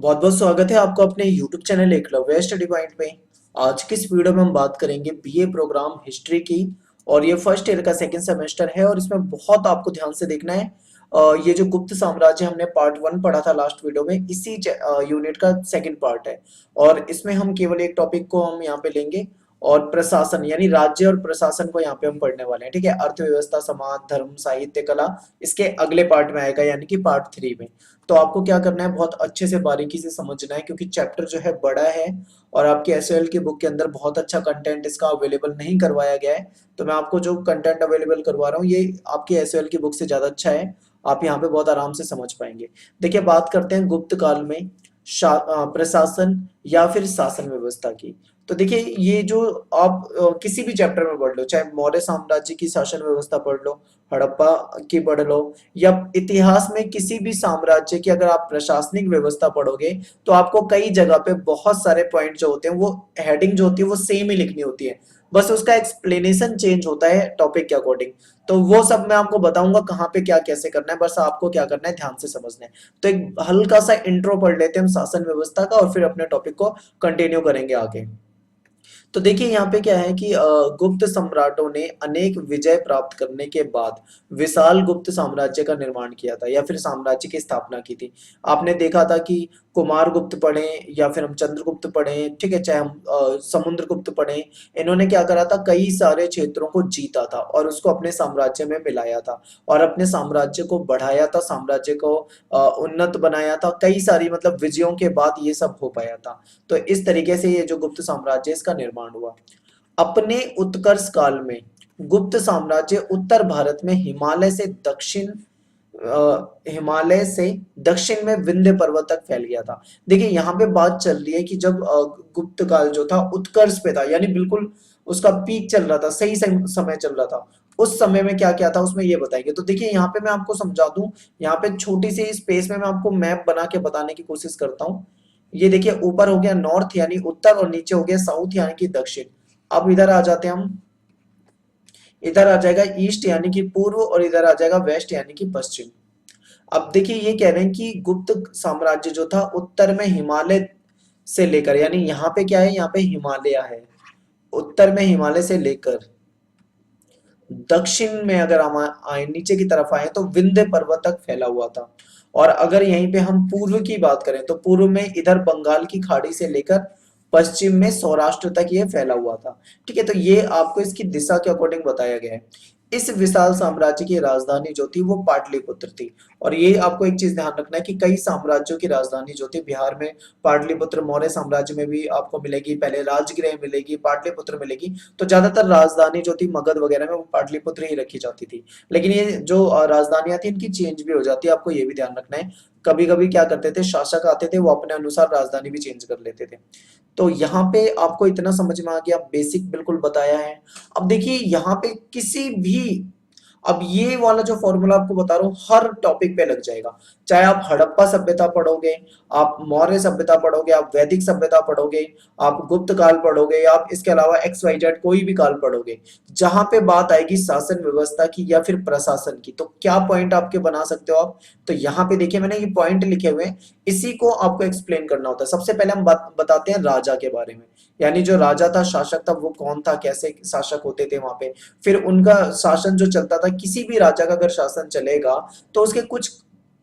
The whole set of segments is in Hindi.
बहुत बहुत स्वागत है आपको अपने YouTube channel Eklavya study point पे। आज की इस वीडियो में हम बात करेंगे बीए प्रोग्राम हिस्ट्री की। और ये फर्स्ट ईयर का सेकंड सेमेस्टर है और इसमें बहुत आपको ध्यान से देखना है। ये जो गुप्त साम्राज्य हमने पार्ट 1 पढ़ा था लास्ट वीडियो में, इसी यूनिट का सेकंड पार्ट है। और इसमें हम केवल एक टॉपिक को हम यहाँ पे लेंगे और प्रशासन यानी राज्य और प्रशासन को यहाँ पे हम पढ़ने वाले हैं। ठीक है, अर्थव्यवस्था, समाज, धर्म, साहित्य, कला इसके अगले पार्ट में आएगा यानी कि पार्ट 3 में। तो आपको क्या करना है, बहुत अच्छे से बारीकी से समझना है क्योंकि चैप्टर जो है बड़ा है और आपके एसएल की बुक के अंदर बहुत अच्छा कंटेंट इसका अवेलेबल नहीं करवाया गया है। तो मैं आपको जो कंटेंट अवेलेबल करवा रहा हूँ ये आपके एसएल की बुक से ज्यादा अच्छा है। आप यहाँ पे बहुत आराम से समझ पाएंगे। देखिए, बात करते हैं गुप्त काल में प्रशासन या फिर शासन व्यवस्था की। तो देखिए, ये जो आप किसी भी चैप्टर में पढ़ लो, चाहे मौर्य साम्राज्य की शासन व्यवस्था पढ़ लो, हड़प्पा की पढ़ लो, या इतिहास में किसी भी साम्राज्य की अगर आप प्रशासनिक व्यवस्था पढ़ोगे तो आपको कई जगह पे बहुत सारे पॉइंट जो होते हैं वो हेडिंग जो होती है वो सेम ही लिखनी होती है। बस उसका एक्सप्लेनेशन चेंज होता है टॉपिक के अकॉर्डिंग। तो वो सब मैं आपको बताऊंगा कहाँ पे क्या कैसे करना है, बस आपको क्या करना है ध्यान से समझना है। तो एक हल्का सा इंट्रो पढ़ लेते हैं हम शासन व्यवस्था का और फिर अपने टॉपिक को कंटिन्यू करेंगे आगे। तो देखिए, यहाँ पे क्या है कि गुप्त सम्राटों ने अनेक विजय प्राप्त करने के बाद विशाल गुप्त साम्राज्य का निर्माण किया था या फिर साम्राज्य की स्थापना की थी। आपने देखा था कि कुमार गुप्त पढ़े या फिर हम चंद्रगुप्त पढ़े, ठीक है, चाहे हम समुद्रगुप्त पढ़े, इन्होंने क्या करा था, कई सारे क्षेत्रों को जीता था और उसको अपने साम्राज्य में मिलाया था और अपने साम्राज्य को बढ़ाया था, साम्राज्य को उन्नत बनाया था। कई सारी मतलब विजयों के बाद ये सब हो पाया था। तो इस तरीके से ये जो गुप्त साम्राज्य है, इसका निर्माण हुआ। अपने उत्कर्ष काल में गुप्त साम्राज्य उत्तर भारत में हिमालय से दक्षिण में विंध्य पर्वत तक फैल गया था। देखिए, यहाँ पे बात चल रही है कि जब गुप्त काल जो था उत्कर्ष पे था, यानी बिल्कुल उसका पीक चल रहा था, सही समय चल रहा था। उस समय में क्या क्या था उसमें ये बताएंगे। तो देखिए, यहाँ पे मैं आपको समझा दूं, यहाँ पे छोटी सी स्पेस में मैं आपको मैप बना के बताने की कोशिश करता हूँ। ये देखिए, ऊपर हो गया नॉर्थ यानी उत्तर और नीचे हो गया साउथ यानी कि दक्षिण। अब इधर आ जाते हैं हम, इधर आ जाएगा ईस्ट यानी कि पूर्व और इधर आ जाएगा वेस्ट यानी कि पश्चिम। अब देखिए, ये कह रहे हैं कि गुप्त साम्राज्य जो था उत्तर में हिमालय से लेकर, यानी यहाँ पे क्या है, यहाँ पे हिमालय है, उत्तर में हिमालय से लेकर दक्षिण में अगर हम आए, नीचे की तरफ आए तो विंध्य पर्वत तक फैला हुआ था। और अगर यहीं पे हम पूर्व की बात करें तो पूर्व में इधर बंगाल की खाड़ी से लेकर पश्चिम में सौराष्ट्र तक ये फैला हुआ था। ठीक है, तो ये आपको इसकी दिशा के अकॉर्डिंग बताया गया है। इस विशाल साम्राज्य की राजधानी जो थी वो पाटलिपुत्र थी। और ये आपको एक चीज ध्यान रखना है कि कई साम्राज्यों की राजधानी जो थी, बिहार में पाटलिपुत्र, मौर्य साम्राज्य में भी आपको मिलेगी, पहले राजगृह मिलेगी, पाटलिपुत्र मिलेगी। तो ज्यादातर राजधानी जो थी मगध वगैरह में वो पाटलिपुत्र ही रखी जाती थी। लेकिन ये जो राजधानियां थी इनकी चेंज भी हो जाती है, आपको ये भी ध्यान रखना है। कभी कभी क्या करते थे, शासक आते थे, वो अपने अनुसार राजधानी भी चेंज कर लेते थे। तो यहाँ पे आपको इतना समझ में आ गया, बेसिक बिल्कुल बताया है। अब देखिए, यहाँ पे किसी भी, अब ये वाला जो फॉर्मूला आपको बता रहा हूँ हर टॉपिक पे लग जाएगा। चाहे आप हड़प्पा सभ्यता पढ़ोगे, आप मौर्य सभ्यता पढ़ोगे, आप वैदिक सभ्यता पढ़ोगे, आप गुप्त काल पढ़ोगे, आप इसके अलावा एक्स वाई जेड कोई भी काल पढ़ोगे, जहां पे बात आएगी शासन व्यवस्था की या फिर प्रशासन की, तो क्या पॉइंट आपके बना सकते हो आप। तो यहाँ पे देखिए, मैंने ये पॉइंट लिखे हुए हैं, इसी को आपको एक्सप्लेन करना होता है। सबसे पहले हम बताते हैं राजा के बारे में, यानी जो राजा था, शासक था, वो कौन था, कैसे शासक होते थे वहां पे। फिर उनका शासन जो चलता था, किसी भी राजा का अगर शासन चलेगा तो उसके कुछ,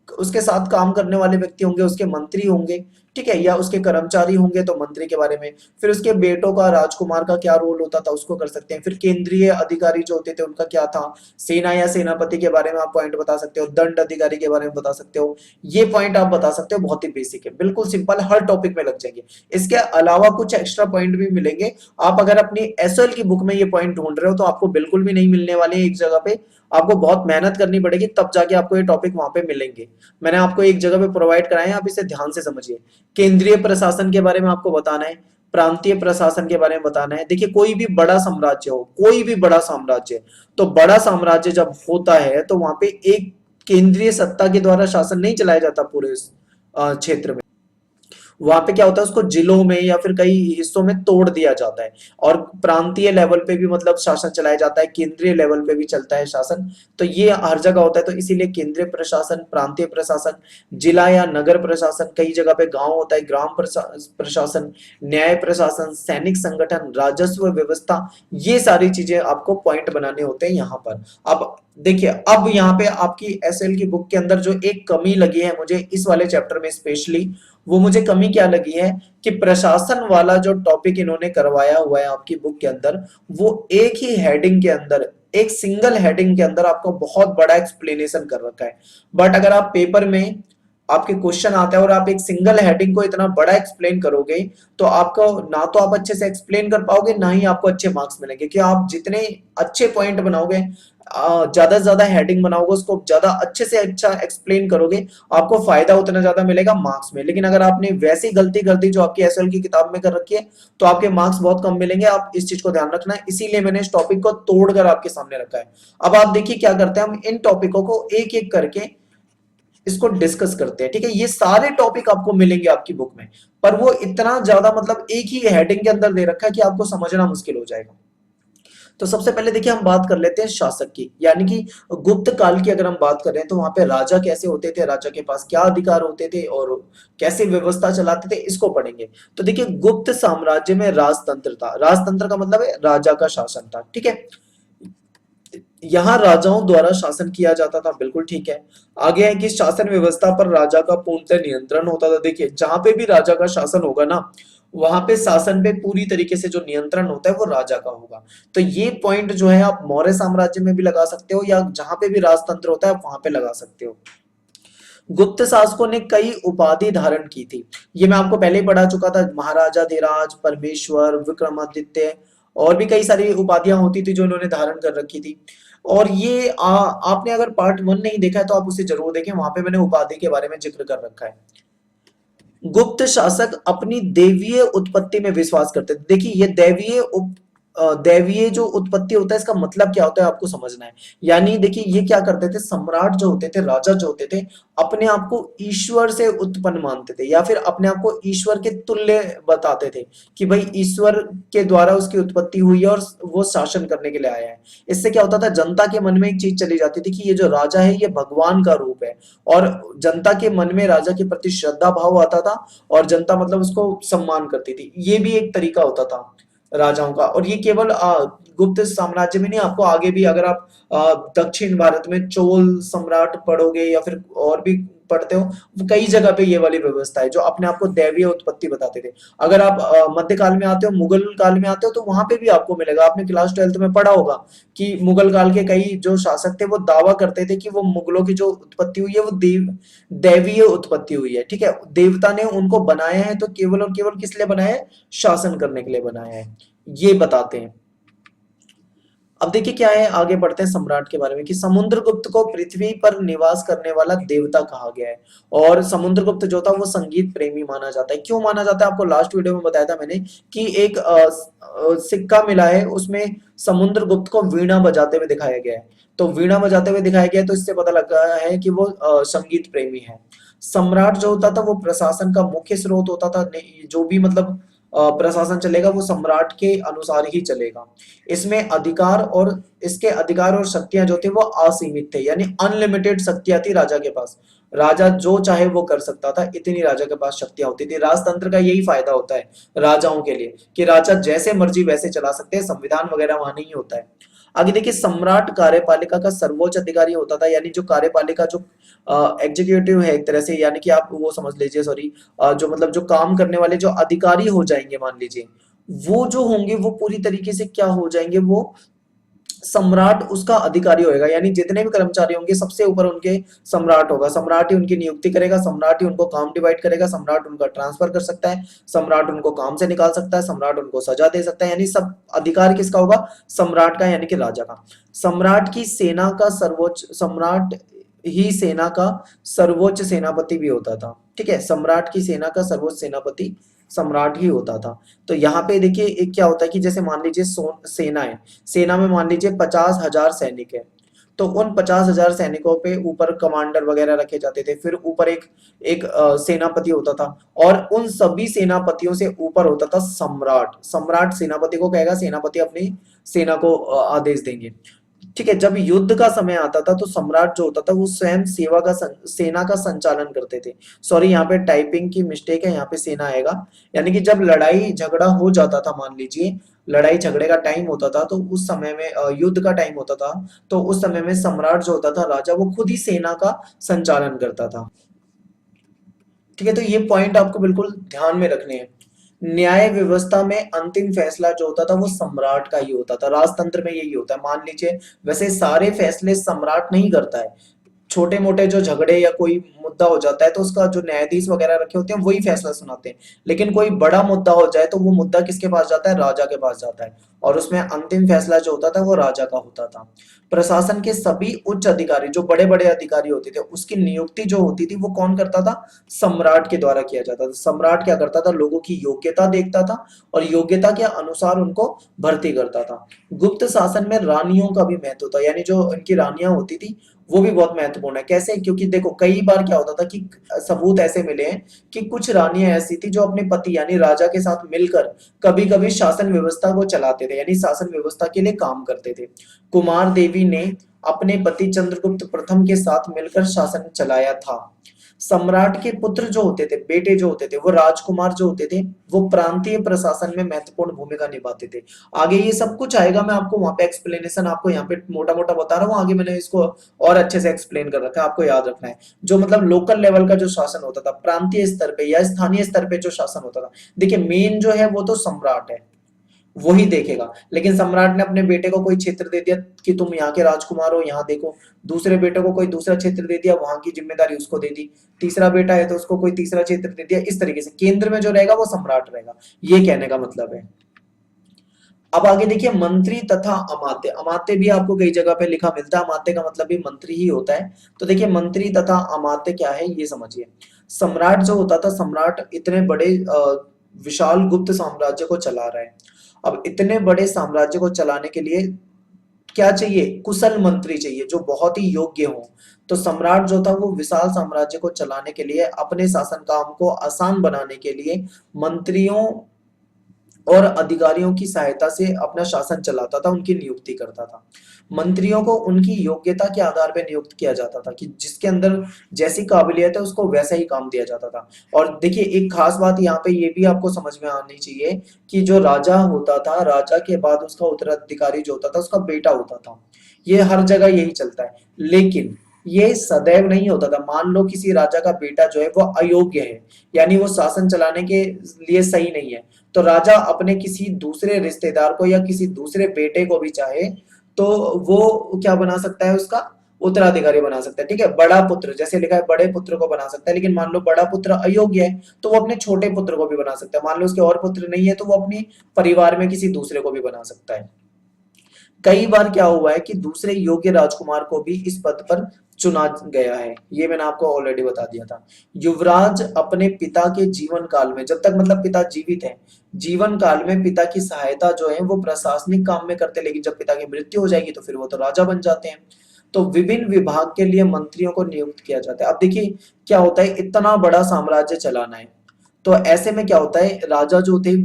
उसके साथ काम करने वाले व्यक्ति होंगे, उसके मंत्री होंगे, ठीक है, या उसके कर्मचारी होंगे तो मंत्री के बारे में। फिर उसके बेटों का, राजकुमार का क्या रोल होता था उसको कर सकते हैं। फिर केंद्रीय अधिकारी जो होते थे उनका क्या था, सेना या सेनापति के बारे में आप पॉइंट बता सकते हो, दंड अधिकारी के बारे में बता सकते हो। ये पॉइंट आप बता सकते हो, बहुत ही बेसिक है, बिल्कुल सिंपल, हर टॉपिक में लग जाएंगे। इसके अलावा कुछ एक्स्ट्रा पॉइंट भी मिलेंगे। आप अगर अपनी एसएल की बुक में ये पॉइंट ढूंढ रहे हो तो आपको बिल्कुल भी नहीं मिलने वाले एक जगह पे, आपको बहुत मेहनत करनी पड़ेगी, तब जाके आपको ये टॉपिक वहां पे मिलेंगे। मैंने आपको एक जगह पे प्रोवाइड कराए हैं, आप इसे ध्यान से समझिए। केंद्रीय प्रशासन के बारे में आपको बताना है, प्रांतीय प्रशासन के बारे में बताना है। देखिए, कोई भी बड़ा साम्राज्य हो, कोई भी बड़ा साम्राज्य, तो बड़ा साम्राज्य जब होता है तो वहां पे एक केंद्रीय सत्ता के द्वारा शासन नहीं चलाया जाता पूरे क्षेत्र में। वहां पे क्या होता है, उसको जिलों में या फिर कई हिस्सों में तोड़ दिया जाता है। और प्रांतीय लेवल पे भी मतलब शासन चलाया जाता है, केंद्रीय लेवल पे भी चलता है शासन। तो ये हर जगह होता है, तो इसीलिए केंद्रीय प्रशासन, प्रांतीय प्रशासन, जिला या नगर प्रशासन, कई जगह पे गांव होता है, ग्राम प्रशासन, न्याय प्रशासन, सैनिक संगठन, राजस्व व्यवस्था, ये सारी चीजें आपको पॉइंट बनाने होते हैं यहाँ पर। अब देखिए, अब यहाँ पे आपकी एसएल की बुक के अंदर जो एक कमी लगी है मुझे इस वाले चैप्टर में स्पेशली, वो मुझे कमी क्या लगी है कि प्रशासन वाला जो टॉपिक इन्होंने करवाया हुआ है आपकी बुक के अंदर, वो एक ही हेडिंग के अंदर, एक सिंगल हेडिंग के अंदर आपको बहुत बड़ा एक्सप्लेनेशन कर रखा है। बट अगर आप पेपर में आपके क्वेश्चन आता है और आप एक सिंगल हेडिंग को इतना बड़ा एक्सप्लेन करोगे, तो आपको ना तो आप अच्छे से एक्सप्लेन कर पाओगे, ना ही आपको अच्छे मार्क्स मिलेंगे। कि आप जितने अच्छे पॉइंट बनाओगे, ज्यादा से ज्यादा हेडिंग बनाओगे, उसको ज्यादा अच्छे से अच्छा एक्सप्लेन करोगे, आपको फायदा उतना ज्यादा मिलेगा मार्क्स में। लेकिन अगर आपने वैसी गलती कर दी जो आपकी एसएल की किताब में कर रखी है, तो आपके मार्क्स बहुत कम मिलेंगे। आप इस चीज को ध्यान रखना है, इसीलिए मैंने इस टॉपिक को तोड़कर आपके सामने रखा है। अब आप देखिए क्या करते हैं, हम इन टॉपिकों को एक एक करके इसको डिस्कस करते हैं। ठीक है, ये सारे टॉपिक आपको मिलेंगे आपकी बुक में, पर वो इतना ज्यादा मतलब एक ही हेडिंग के अंदर दे रखा है कि आपको समझना मुश्किल हो जाएगा। तो सबसे पहले देखिए हम बात कर लेते हैं शासक की, यानी कि गुप्त काल की अगर हम बात कर रहे हैं तो वहां पे राजा कैसे होते थे, राजा के पास क्या अधिकार होते थे और कैसे व्यवस्था चलाते थे, इसको पढ़ेंगे। तो देखिए, गुप्त साम्राज्य में राजतंत्र था। राजतंत्र का मतलब है राजा का शासन था। ठीक है, यहाँ राजाओं द्वारा शासन किया जाता था, बिल्कुल ठीक है। आगे है कि शासन व्यवस्था पर राजा का पूर्णतः नियंत्रण होता था। देखिए, जहां पे भी राजा का शासन होगा ना, वहां पे शासन पे पूरी तरीके से जो नियंत्रण होता है वो राजा का होगा। तो ये पॉइंट जो है आप मौर्य साम्राज्य में भी लगा सकते हो, या जहां पे भी राजतंत्र होता है वहां पे लगा सकते हो। गुप्त शासकों ने कई उपाधि धारण की थी। ये मैं आपको पहले ही पढ़ा चुका था, महाराजा धीराज, परमेश्वर, विक्रमादित्य, और भी कई सारी उपाधियां होती थी जो इन्होंने धारण कर रखी थी। और ये आपने अगर पार्ट 1 नहीं देखा है तो आप उसे जरूर देखें, वहां पे मैंने उपाधि के बारे में जिक्र कर रखा है। गुप्त शासक अपनी दैवीय उत्पत्ति में विश्वास करते थे। देखिए, ये दैवीय जो उत्पत्ति होता है, इसका मतलब क्या होता है आपको समझना है। यानी देखिए, ये क्या करते थे, सम्राट जो होते थे, राजा जो होते थे, अपने आप को ईश्वर से उत्पन्न मानते थे, या फिर अपने आप को ईश्वर के तुल्य बताते थे कि भाई ईश्वर के द्वारा उसकी उत्पत्ति हुई है और वो शासन करने के लिए आया है। इससे क्या होता था, जनता के मन में एक चीज चली जाती थी कि ये जो राजा है ये भगवान का रूप है, और जनता के मन में राजा के प्रति श्रद्धा भाव आता था, और जनता मतलब उसको सम्मान करती थी। ये भी एक तरीका होता था राजाओं का। और ये केवल गुप्त साम्राज्य में नहीं, आपको आगे भी अगर आप दक्षिण भारत में चोल सम्राट पढ़ोगे या फिर और भी पढ़ते हो, वो कई जगह पे ये वाली व्यवस्था है जो अपने आप को दैवीय उत्पत्ति बताते थे। अगर आप मध्यकाल में आते हो, मुगल काल में आते हो, तो वहां पे भी आपको मिलेगा। आपने क्लास 12th में पढ़ा होगा कि मुगल काल के कई जो शासक थे वो दावा करते थे कि वो मुगलों की जो उत्पत्ति हुई है वो दैवीय उत्पत्ति हुई है। ठीक है, देवता ने उनको बनाया है, तो केवल और केवल किस लिए बनाया है, शासन करने के लिए बनाया है, ये बताते हैं। अब देखिए क्या है, आगे बढ़ते हैं सम्राट के बारे में कि समुद्रगुप्त को पृथ्वी पर निवास करने वाला देवता कहा गया है। और समुद्रगुप्त जो था वो संगीत प्रेमी माना जाता है। क्यों माना जाता है, आपको लास्ट वीडियो में बताया था मैंने कि एक सिक्का मिला है, उसमें समुद्रगुप्त को वीणा बजाते हुए दिखाया गया है। तो वीणा बजाते हुए दिखाया गया है, तो इससे पता लगा है कि वो संगीत प्रेमी है। सम्राट जो होता था वो प्रशासन का मुख्य स्रोत होता था। जो भी मतलब प्रशासन चलेगा वो सम्राट के अनुसार ही चलेगा। इसमें अधिकार और इसके अधिकार और शक्तियां जो थे वो असीमित थे, यानी अनलिमिटेड शक्तियां थी राजा के पास। राजा जो चाहे वो कर सकता था, इतनी राजा के पास शक्तियां होती थी। राजतंत्र का यही फायदा होता है राजाओं के लिए कि राजा जैसे मर्जी वैसे चला सकते हैं, संविधान वगैरह वहां नहीं होता है। आगे देखिए, सम्राट कार्यपालिका का सर्वोच्च अधिकारी होता था, यानी जो कार्यपालिका जो एग्जीक्यूटिव है एक तरह से, यानी कि आप वो समझ लीजिए, सॉरी, जो मतलब जो काम करने वाले जो अधिकारी हो जाएंगे मान लीजिए, वो जो होंगे वो पूरी तरीके से क्या हो जाएंगे, वो सम्राट उसका अधिकारी होएगा। यानी जितने भी कर्मचारी होंगे सबसे ऊपर उनके सम्राट होगा। सम्राट ही उनकी नियुक्ति करेगा, सम्राट ही उनको काम डिवाइड करेगा, सम्राट उनका ट्रांसफर कर सकता है, सम्राट उनको काम से निकाल सकता है, सम्राट उनको सजा दे सकता है। यानी सब अधिकार किसका होगा, सम्राट का, यानी कि राजा का। सम्राट की सेना का सर्वोच्च सम्राट ही सेना का सर्वोच्च सेनापति भी होता था। ठीक है, सम्राट की सेना का सर्वोच्च सेनापति सम्राट ही होता था। तो यहाँ पे देखिए एक क्या होता है कि जैसे मान लीजिए सेना है, सेना में मान लीजिए 50,000 सैनिक है, तो उन 50,000 सैनिकों पे ऊपर कमांडर वगैरह रखे जाते थे, फिर ऊपर एक एक सेनापति होता था, और उन सभी सेनापतियों से ऊपर होता था सम्राट। सम्राट सेनापति को कहेगा, सेनापति अपनी सेना को आदेश देंगे। ठीक है, जब युद्ध का समय आता था तो सम्राट जो होता था वो स्वयं सेना का संचालन करते थे। सॉरी, यहाँ पे टाइपिंग की मिस्टेक है, यहाँ पे सेना आएगा। यानी कि जब लड़ाई झगड़ा हो जाता था, मान लीजिए लड़ाई झगड़े का टाइम होता था, तो उस समय में युद्ध का टाइम होता था, तो उस समय में सम्राट जो होता था, राजा, वो खुद ही सेना का संचालन करता था। ठीक है, तो ये पॉइंट आपको बिल्कुल ध्यान में रखने हैं। न्याय व्यवस्था में अंतिम फैसला जो होता था वो सम्राट का ही होता था। राजतंत्र में यही होता है। मान लीजिए, वैसे सारे फैसले सम्राट नहीं करता है, छोटे मोटे जो झगड़े या कोई मुद्दा हो जाता है तो उसका जो न्यायाधीश वगैरह रखे होते हैं वही फैसला सुनाते हैं। लेकिन कोई बड़ा मुद्दा हो जाए तो वो मुद्दा किसके पास जाता है? राजा के पास जाता है, और उसमें अंतिम फैसला जो होता था वो राजा का होता था। प्रशासन के सभी उच्च अधिकारी, जो बड़े बड़े अधिकारी होते थे, उसकी नियुक्ति जो होती थी वो कौन करता था? सम्राट के द्वारा किया जाता था। सम्राट क्या करता था? लोगों की योग्यता देखता था और योग्यता के अनुसार उनको भर्ती करता था। गुप्त शासन में रानियों का भी महत्व था, यानी जो इनकी रानियां होती थी वो भी बहुत महत्वपूर्ण है। कैसे? क्योंकि देखो, कई बार क्या होता था कि सबूत ऐसे मिले हैं कि कुछ रानियां ऐसी थी जो अपने पति यानी राजा के साथ मिलकर कभी कभी शासन व्यवस्था को चलाते थे, यानी शासन व्यवस्था के लिए काम करते थे। कुमार देवी ने अपने पति चंद्रगुप्त प्रथम के साथ मिलकर शासन चलाया था। सम्राट के पुत्र जो होते थे, बेटे जो होते थे, वो राजकुमार जो होते थे, वो प्रांतीय प्रशासन में महत्वपूर्ण भूमिका निभाते थे। आगे ये सब कुछ आएगा, मैं आपको वहां पे एक्सप्लेनेशन आपको यहाँ पे मोटा मोटा बता रहा हूँ, आगे मैंने इसको और अच्छे से एक्सप्लेन कर रखा है, आपको याद रखना है। जो मतलब लोकल लेवल का जो शासन होता था, प्रांतीय स्तर पे या स्थानीय स्तर पे जो शासन होता था, देखिए मेन जो है वो तो सम्राट है, वही देखेगा। लेकिन सम्राट ने अपने बेटे को कोई क्षेत्र दे दिया कि तुम यहाँ के राजकुमार हो, यहाँ देखो। दूसरे बेटे को कोई दूसरा क्षेत्र दे दिया, वहां की जिम्मेदारी उसको दे दी। तीसरा बेटा है तो उसको कोई तीसरा क्षेत्र दे दिया। इस तरीके से केंद्र में जो रहेगा वो सम्राट रहेगा, ये कहने का मतलब है। अब आगे देखिए, मंत्री तथा अमात्य। अमात्य भी आपको कई जगह पे लिखा मिलता है, अमात्य का मतलब भी मंत्री ही होता है। तो देखिए, मंत्री तथा अमात्य क्या है ये समझिए। सम्राट जो होता था, सम्राट इतने बड़े विशाल गुप्त साम्राज्य को चला रहा है। अब इतने बड़े साम्राज्य को चलाने के लिए क्या चाहिए? कुशल मंत्री चाहिए जो बहुत ही योग्य हो। तो सम्राट जो था वो विशाल साम्राज्य को चलाने के लिए, अपने शासन काम को आसान बनाने के लिए मंत्रियों और अधिकारियों की सहायता से अपना शासन चलाता था, उनकी नियुक्ति करता था। मंत्रियों को उनकी योग्यता के आधार पर नियुक्त किया जाता था कि जिसके अंदर जैसी काबिलियत है उसको वैसा ही काम दिया जाता था। और देखिए, एक खास बात यहाँ पे ये भी आपको समझ में आनी चाहिए कि जो राजा होता था, राजा के बाद उसका उत्तराधिकारी जो होता था उसका बेटा होता था। ये हर जगह यही चलता है, लेकिन ये सदैव नहीं होता था। मान लो किसी राजा का बेटा जो है वो अयोग्य है, यानी वो शासन चलाने के लिए सही नहीं है, तो राजा अपने किसी दूसरे रिश्तेदार को या किसी दूसरे बेटे को भी चाहे तो वो क्या बना सकता है? उसका उत्तराधिकारी बना सकता है। ठीक है, बड़ा पुत्र, जैसे लिखा है बड़े पुत्र को बना सकता है। लेकिन मान लो बड़ा पुत्र अयोग्य है तो वो अपने छोटे पुत्र को भी बना सकता है। मान लो उसके और पुत्र नहीं है तो वो अपनी परिवार में किसी दूसरे को भी बना सकता है। कई बार क्या हुआ है कि दूसरे योग्य राजकुमार को भी इस पद पर चुना गया है, ये मैंने आपको ऑलरेडी बता दिया था। युवराज अपने पिता के जीवन काल में, जब तक मतलब पिता जीवित है, जीवन काल में पिता की सहायता जो है वो प्रशासनिक काम में करते, लेकिन जब पिता की मृत्यु हो जाएगी तो फिर वो तो राजा बन जाते हैं। तो विभिन्न विभाग के लिए मंत्रियों को नियुक्त किया जाता है। अब देखिए क्या होता है, इतना बड़ा साम्राज्य चलाना है, तो ऐसे में क्या होता है, राजा जो थे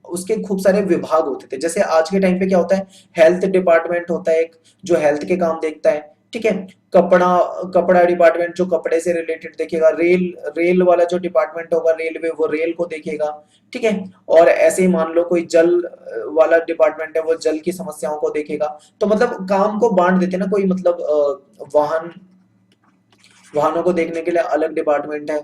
उसके खूब सारे विभाग होते थे। जैसे आज के टाइम पे क्या होता है, हेल्थ डिपार्टमेंट होता है एक, जो हेल्थ के काम देखता है। ठीक है, कपड़ा कपड़ा डिपार्टमेंट जो कपड़े से रिलेटेड देखेगा। रेल रेल वाला जो डिपार्टमेंट होगा, रेलवे, वो रेल को देखेगा। ठीक है, और ऐसे ही मान लो कोई जल वाला डिपार्टमेंट है, वो जल की समस्याओं को देखेगा। तो मतलब काम को बांट देते ना, कोई मतलब वाहनों को देखने के लिए अलग डिपार्टमेंट है,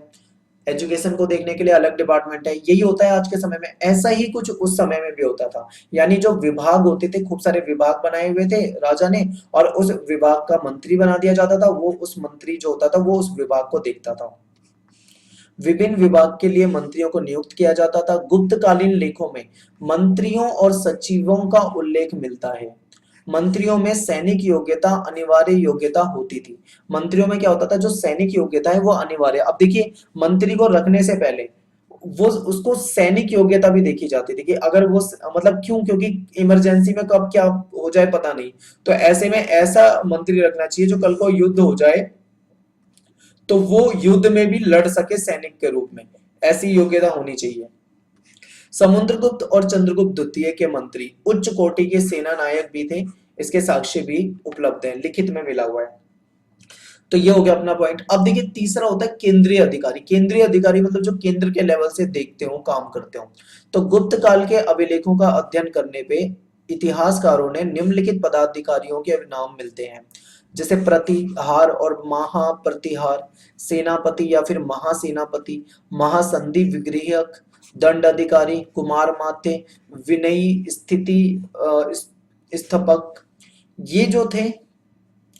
एजुकेशन को देखने के लिए अलग डिपार्टमेंट है। यही होता है आज के समय में, ऐसा ही कुछ उस समय में भी होता था। यानी जो विभाग होते थे, खूब सारे विभाग बनाए हुए थे राजा ने, और उस विभाग का मंत्री बना दिया जाता था। वो उस मंत्री जो होता था वो उस विभाग को देखता था। विभिन्न विभाग के लिए मंत्रियों को नियुक्त किया जाता था। गुप्तकालीन लेखों में मंत्रियों और सचिवों का उल्लेख मिलता है। मंत्रियों में सैनिक योग्यता अनिवार्य योग्यता होती थी। मंत्रियों में क्या होता था, जो सैनिक योग्यता है वो अनिवार्य। अब देखिए, मंत्री को रखने से पहले वो उसको सैनिक योग्यता भी देखी जाती थी कि अगर वो मतलब क्यों, क्योंकि इमरजेंसी में कब क्या हो जाए पता नहीं, तो ऐसे में ऐसा मंत्री रखना चाहिए जो कल को युद्ध हो जाए तो वो युद्ध में भी लड़ सके सैनिक के रूप में, ऐसी योग्यता होनी चाहिए। समुद्रगुप्त और चंद्रगुप्त द्वितीय के मंत्री उच्च कोटि के सेना नायक भी थे, इसके साक्ष्य भी उपलब्ध हैं, लिखित में मिला हुआ है। तो ये हो गया अपना पॉइंट। अब देखिए तीसरा होता है केंद्रीय अधिकारी। केंद्रीय अधिकारी मतलब जो केंद्र के लेवल से देखते हो, काम करते हो। तो गुप्त काल के अभिलेखों का अध्ययन करने पे इतिहासकारों ने निम्नलिखित पदाधिकारियों के नाम मिलते हैं, जैसे प्रतिहार और महाप्रतिहार, सेनापति या फिर महासेनापति, महासंधि विग्रहक, दंड अधिकारी, कुमार माथे, विनयी स्थिति स्थपक। ये जो थे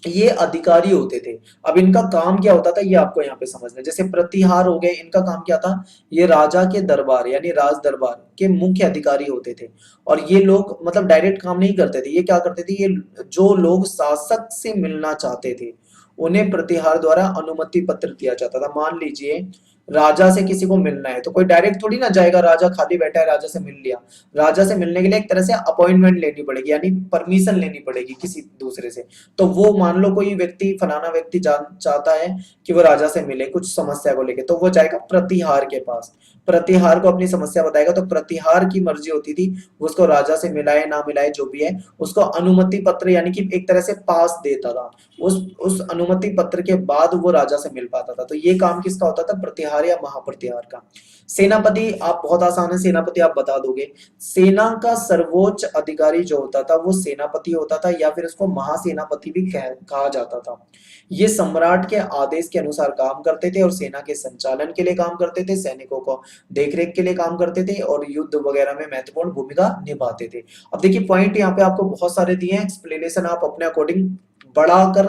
ये अधिकारी होते थे। अब इनका काम क्या होता था ये आपको यहाँ पे समझना है। जैसे प्रतिहार हो गए, इनका काम क्या था, ये राजा के दरबार यानी राज दरबार के मुख्य अधिकारी होते थे। और ये लोग मतलब डायरेक्ट काम नहीं करते थे, ये क्या करते थे, ये जो लोग शासक से मिलना चाहते थे उन्हें प्रतिहार द्वारा अनुमति पत्र दिया जाता था। मान लीजिए राजा से किसी को मिलना है तो कोई डायरेक्ट थोड़ी ना जाएगा, राजा खाली बैठा है राजा से मिल लिया। राजा से मिलने के लिए एक तरह से अपॉइंटमेंट लेनी पड़ेगी यानी परमिशन लेनी पड़ेगी किसी दूसरे से। तो वो मान लो कोई व्यक्ति, फलाना व्यक्ति जान चाहता है कि वो राजा से मिले कुछ समस्या को लेके, तो वो जाएगा प्रतिहार के पास, प्रतिहार को अपनी समस्या बताएगा। तो प्रतिहार की मर्जी होती थी उसको राजा से मिलाए ना मिलाए जो भी है, उसको अनुमति पत्र यानी कि एक तरह से पास देता था। उस अनुमति पत्र के बाद वो राजा से मिल पाता था। तो ये काम किसका होता था, प्रतिहार या महाप्रतिहार का। सेनापति, आप बहुत आसान है, सेनापति आप बता दोगे। सेना का सर्वोच्च अधिकारी जो होता था वो सेनापति होता था या फिर उसको महासेनापति भी कहा जाता था। ये सम्राट के आदेश के अनुसार काम करते थे और सेना के संचालन के लिए काम करते थे, सैनिकों को देखरेख के लिए काम करते थे और युद्ध वगैरह में महत्वपूर्ण भूमिका निभाते थे। अब देखिए पॉइंट यहाँ पे आपको बहुत सारे दिए हैं, एक्सप्लेनेशन आप अपने अकॉर्डिंग बढ़ाकर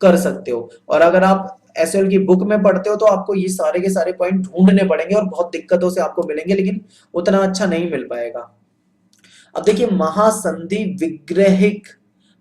कर सकते हो। और अगर आप एसएल की बुक में पढ़ते हो तो आपको ये सारे के सारे पॉइंट ढूंढने पड़ेंगे और बहुत दिक्कतों से आपको मिलेंगे, लेकिन उतना अच्छा नहीं मिल पाएगा। अब देखिए महासंधि विग्रहिक,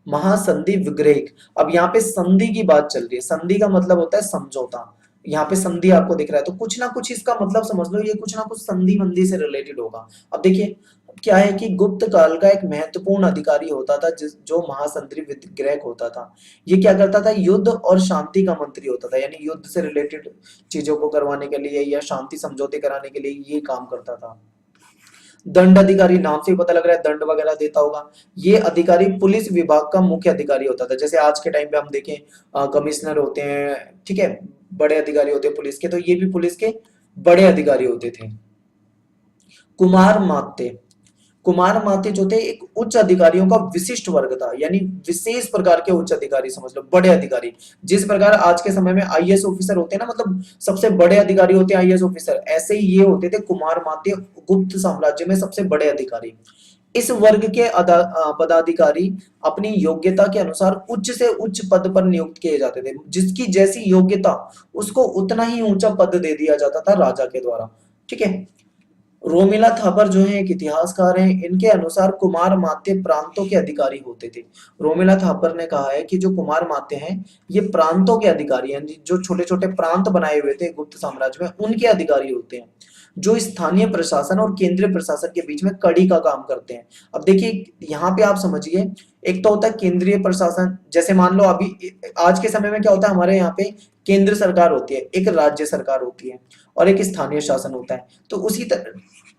महासंधि विग्रहिक। अब यहाँ पे संधि की बात चल रही है, संधि का मतलब होता है समझौता। यहाँ पे संधि आपको दिख रहा है तो कुछ ना कुछ इसका मतलब समझ लो, ये कुछ ना कुछ संधि मंधि से रिलेटेड होगा। अब देखिए क्या है कि गुप्त काल का एक महत्वपूर्ण अधिकारी होता था जिस जो महासंधि विग्रहक होता था। ये क्या करता था, युद्ध और शांति का मंत्री होता था, यानी युद्ध से रिलेटेड चीजों को करवाने के लिए या शांति समझौते कराने के लिए ये काम करता था। दंड अधिकारी, नाम से ही पता लग रहा है दंड वगैरह देता होगा। ये अधिकारी पुलिस विभाग का मुख्य अधिकारी होता था। जैसे आज के टाइम पे हम देखें कमिश्नर होते हैं, ठीक है, बड़े अधिकारी होते हैं पुलिस के, तो ये भी पुलिस के बड़े अधिकारी होते थे। कुमार मात्य, कुमार मात्य जो थे एक उच्च अधिकारियों का विशिष्ट वर्ग था, यानी विशेष प्रकार के उच्च अधिकारी समझ लो, बड़े अधिकारी। जिस प्रकार आज के समय में आईएएस ऑफिसर होते हैं ना, मतलब सबसे बड़े अधिकारी होते हैं आईएएस ऑफिसर, ऐसे ही ये होते थे कुमार मात्य गुप्त साम्राज्य में सबसे बड़े अधिकारी। इस वर्ग के पदाधिकारी अपनी योग्यता के अनुसार उच्च से उच्च पद पर नियुक्त किए जाते थे। जिसकी जैसी योग्यता उसको उतना ही ऊंचा पद दे दिया जाता था राजा के द्वारा, ठीक है। रोमिला थापर जो है एक इतिहासकार हैं, इनके अनुसार कुमार मात्य प्रांतों के अधिकारी होते थे। रोमिला थापर ने कहा है कि जो कुमार मात्य हैं ये प्रांतों के अधिकारी हैं, जो छोटे छोटे प्रांत बनाए हुए थे गुप्त साम्राज्य में उनके अधिकारी होते हैं, जो स्थानीय प्रशासन और केंद्रीय प्रशासन के बीच में कड़ी का काम करते हैं। अब देखिए यहाँ पे आप समझिए, एक तो होता है केंद्रीय प्रशासन, जैसे मान लो अभी आज के समय में क्या होता है, हमारे यहाँ पे केंद्र सरकार होती है, एक राज्य सरकार होती है और एक स्थानीय शासन होता है। तो उसी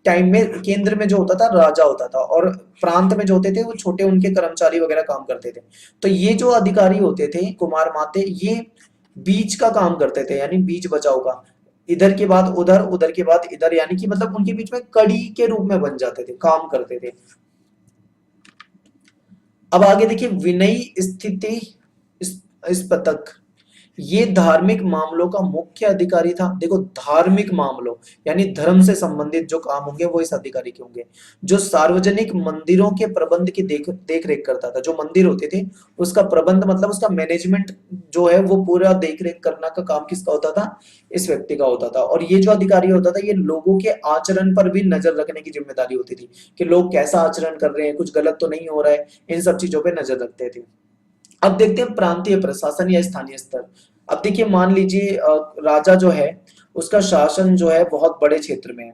टाइम में केंद्र में जो होता था राजा होता था और प्रांत में जो होते थे वो छोटे उनके कर्मचारी वगैरह काम करते थे। तो ये जो अधिकारी होते थे कुमार माते, ये बीच का काम करते थे, यानी बीच बचाव का, इधर के बाद उधर, उधर के बाद इधर, यानी कि मतलब उनके बीच में कड़ी के रूप में बन जाते थे, काम करते थे। अब आगे देखिए विनयी स्थिति स्पतक, ये धार्मिक मामलों का मुख्य अधिकारी था। देखो धार्मिक मामलों यानी धर्म से संबंधित जो काम होंगे वो इस अधिकारी के होंगे। जो सार्वजनिक मंदिरों के प्रबंध की देख रेख करता था, जो मंदिर होते थे उसका प्रबंध मतलब उसका मैनेजमेंट जो है वो पूरा देख रेख करना का काम किसका होता था, इस व्यक्ति का होता था। और ये जो अधिकारी होता था ये लोगों के आचरण पर भी नजर रखने की जिम्मेदारी होती थी कि लोग कैसा आचरण कर रहे हैं, कुछ गलत तो नहीं हो रहा है, इन सब चीजों पर नजर रखते थे। अब देखते हैं प्रांतीय प्रशासन या स्थानीय स्तर। अब देखिए मान लीजिए राजा जो है उसका शासन जो है बहुत बड़े क्षेत्र में है।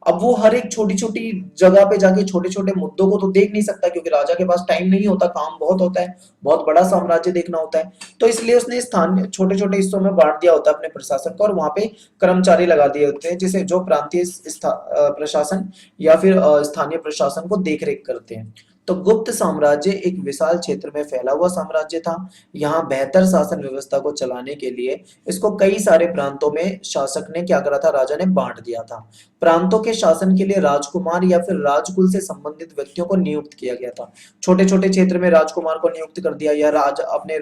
अब वो हर एक छोटी छोटी जगह पे जाके छोटे छोटे मुद्दों को तो देख नहीं सकता, क्योंकि राजा के पास टाइम नहीं होता, काम बहुत होता है, बहुत बड़ा साम्राज्य देखना होता है। तो इसलिए उसने स्थान छोटे छोटे हिस्सों में बांट दिया होता है अपने प्रशासन को, और वहां पे कर्मचारी लगा दिए होते हैं, जिसे जो प्रांतीय प्रशासन या फिर स्थानीय प्रशासन को देख रेख करते हैं। तो गुप्त साम्राज्य एक विशाल क्षेत्र में फैला हुआ साम्राज्य था। यहाँ बेहतर शासन व्यवस्था को चलाने के लिए इसको कई सारे प्रांतों में शासक ने क्या करा था, राजा ने बांट दिया था। प्रांतों के शासन के लिए राजकुमार या फिर राजकुल से संबंधित व्यक्तियों को नियुक्त किया गया था। छोटे छोटे क्षेत्र में राजकुमार को नियुक्त कर दिया, या राज अपने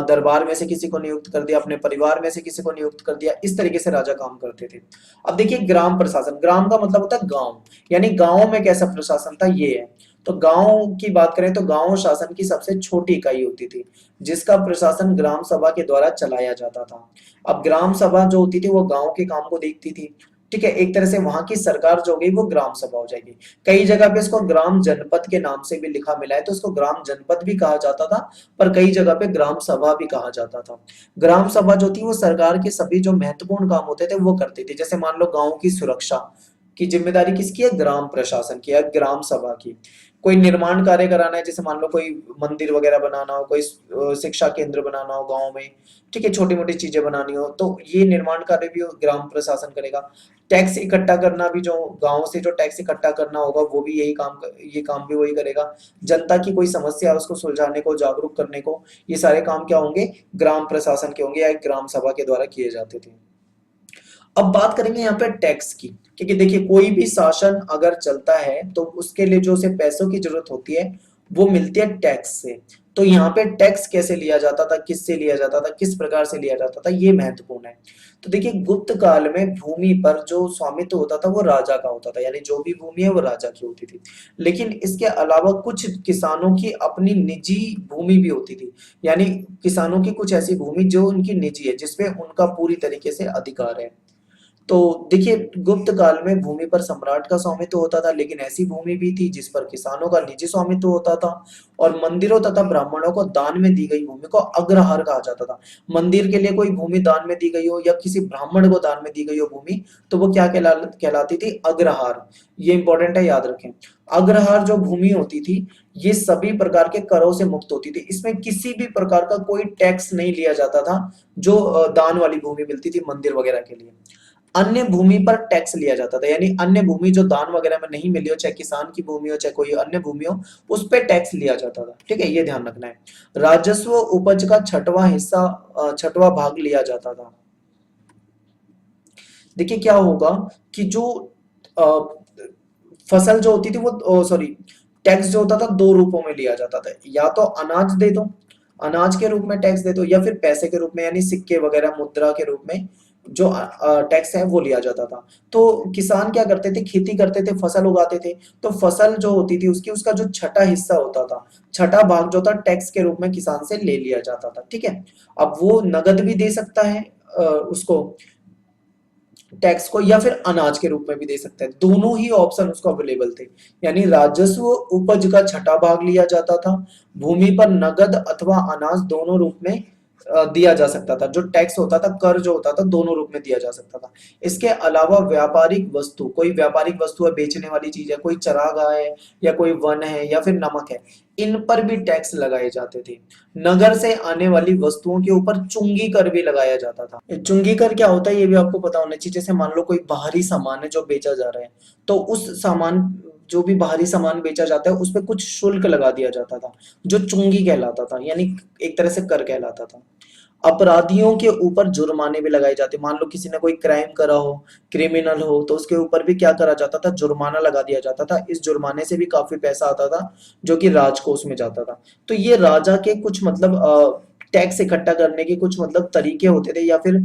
दरबार में से किसी को नियुक्त कर दिया, अपने परिवार में से किसी को नियुक्त कर दिया। इस तरीके से राजा काम करते थे। अब देखिए ग्राम प्रशासन, ग्राम का मतलब होता है गांव, यानी गांव में कैसा प्रशासन था ये है। तो गांव की बात करें तो गांव शासन की सबसे छोटी इकाई होती थी, जिसका प्रशासन ग्राम सभा के द्वारा चलाया जाता था। अब ग्राम सभा जो होती थी वो गांव के काम को देखती थी, ठीक है। एक तरह से वहां की सरकार जो होगी वो ग्राम सभा हो जाएगी। कई जगह पे इसको ग्राम जनपद के नाम से भी लिखा मिला है, तो इसको ग्राम जनपद भी कहा जाता था, पर कई जगह पे ग्राम सभा भी कहा जाता था। ग्राम सभा जो थी वो सरकार के सभी जो महत्वपूर्ण काम होते थे वो करती थी। जैसे मान लो गांव की सुरक्षा की जिम्मेदारी किसकी है, ग्राम प्रशासन की है, ग्राम सभा की। कोई निर्माण कार्य कराना है, जैसे मान लो कोई मंदिर वगैरह बनाना हो, कोई शिक्षा केंद्र बनाना हो गांव में, ठीक है, छोटी मोटी चीजें बनानी हो, तो ये निर्माण कार्य भी ग्राम प्रशासन करेगा। टैक्स इकट्ठा करना भी, जो गांव से जो टैक्स इकट्ठा करना होगा वो भी ये काम भी वही करेगा। जनता की कोई समस्या है उसको सुलझाने को, जागरूक करने को, ये सारे काम क्या होंगे, ग्राम प्रशासन के होंगे या एक ग्राम सभा के द्वारा किए जाते थे। अब बात करेंगे यहाँ पे टैक्स की, क्योंकि देखिए कोई भी शासन अगर चलता है तो उसके लिए जो उसे पैसों की जरूरत होती है वो मिलती है टैक्स से। तो यहाँ पे टैक्स कैसे लिया जाता था, किससे लिया जाता था, किस प्रकार से लिया जाता था, ये महत्वपूर्ण है। तो देखिए गुप्त काल में भूमि पर जो स्वामित्व होता था वो राजा का होता था, यानी जो भी भूमि है वो राजा की होती थी। लेकिन इसके अलावा कुछ किसानों की अपनी निजी भूमि भी होती थी, यानी किसानों की कुछ ऐसी भूमि जो उनकी निजी है, जिसपे उनका पूरी तरीके से अधिकार है। तो देखिए गुप्त काल में भूमि पर सम्राट का स्वामित्व होता था, लेकिन ऐसी भूमि भी थी जिस पर किसानों का निजी स्वामित्व होता था। और मंदिरों तथा ब्राह्मणों को दान में दी गई भूमि को अग्रहार कहा जाता था। मंदिर के लिए कोई भूमि दान में दी गई हो या किसी ब्राह्मण को दान में दी गई हो भूमि, तो वो क्या कहलाती थी, अग्रहार। ये इंपॉर्टेंट है, याद रखें। अग्रहार जो भूमि होती थी ये सभी प्रकार के करों से मुक्त होती थी, इसमें किसी भी प्रकार का कोई टैक्स नहीं लिया जाता था, जो दान वाली भूमि मिलती थी मंदिर वगैरह के लिए। अन्य भूमि पर टैक्स लिया जाता था, यानी अन्य भूमि जो दान वगैरह में नहीं मिली हो, चाहे किसान की भूमि हो चाहे कोई अन्य भूमि हो, उस पे टैक्स लिया जाता था, ठीक है, ये ध्यान रखना है। राजस्व उपज का छठवां हिस्सा, छठवां भाग लिया जाता था। देखिए क्या होगा कि जो अ, फसल जो होती थी वो सॉरी, टैक्स जो होता था दो रूपों में लिया जाता था, या तो अनाज दे दो, अनाज के रूप में टैक्स दे दो, या फिर पैसे के रूप में, यानी सिक्के वगैरह मुद्रा के रूप में जो टैक्स है वो लिया जाता था। तो किसान क्या करते थे, खेती करते थे, फसल उगाते थे, तो फसल जो होती थी उसकी उसका जो छठा हिस्सा होता था, छठा भाग जो था टैक्स के रूप में किसान से ले लिया जाता था, ठीक है। अब वो नगद भी दे सकता है उसको, टैक्स को, या फिर अनाज के रूप में भी दे सकता है, दोनों ही ऑप्शन उसको अवेलेबल थे। यानी राजस्व उपज का छठा भाग लिया जाता था, भूमि पर नगद अथवा अनाज दोनों रूप में दिया जा सकता था, जो टैक्स होता था, कर जो होता था, दोनों रूप में दिया जा सकता था। इसके अलावा व्यापारिक वस्तु, कोई व्यापारिक वस्तु है, बेचने वाली चीज है, कोई चरागाह है या कोई वन है या फिर नमक है, इन पर भी टैक्स लगाए जाते थे। नगर से आने वाली वस्तुओं के ऊपर चुंगी कर भी लगाया जाता था। चुंगी कर क्या होता है ये भी आपको पता होना चाहिए। जैसे मान लो कोई बाहरी सामान है जो बेचा जा रहा है, तो उस सामान, जो भी बाहरी सामान बेचा जाता है उस पर कुछ शुल्क लगा दिया जाता था, जो चुंगी कहलाता था, यानी एक तरह से कर कहलाता था। अपराधियों के ऊपर जुर्माने भी लगाए जाते, मान लो किसी ने कोई क्राइम करा हो, क्रिमिनल हो, तो उसके ऊपर भी क्या करा जाता था, जुर्माना लगा दिया जाता था। इस जुर्माने से भी काफी पैसा आता था जो कि राजकोष में जाता था। तो ये राजा के कुछ मतलब टैक्स इकट्ठा करने के कुछ मतलब तरीके होते थे, या फिर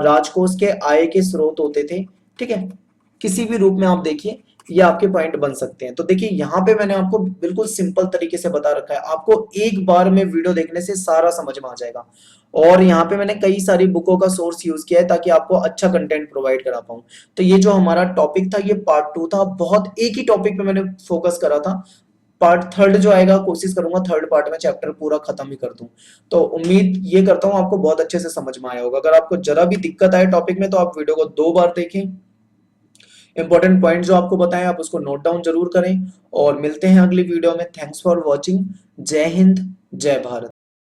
राजकोष के आय के स्रोत होते थे, ठीक है। किसी भी रूप में आप देखिए ये आपके पॉइंट बन सकते हैं। तो देखिए यहाँ पे मैंने आपको बिल्कुल सिंपल तरीके से बता रखा है, आपको एक बार में वीडियो देखने से सारा समझ में आ जाएगा। और यहाँ पे मैंने कई सारी बुकों का सोर्स यूज किया है ताकि आपको अच्छा कंटेंट प्रोवाइड करा पाऊँ। तो ये जो हमारा टॉपिक था ये पार्ट 2 था, बहुत एक ही टॉपिक पे मैंने फोकस करा था। पार्ट थर्ड जो आएगा कोशिश करूंगा थर्ड पार्ट में चैप्टर पूरा खत्म ही कर दूं। तो उम्मीद ये करता हूं आपको बहुत अच्छे से समझ में आया होगा। अगर आपको जरा भी दिक्कत आए टॉपिक में तो आप वीडियो को 2 बार देखें, इंपॉर्टेंट पॉइंट जो आपको बताएं आप उसको नोट डाउन जरूर करें, और मिलते हैं अगली वीडियो में। Thanks for watching. जय हिंद, जय भारत।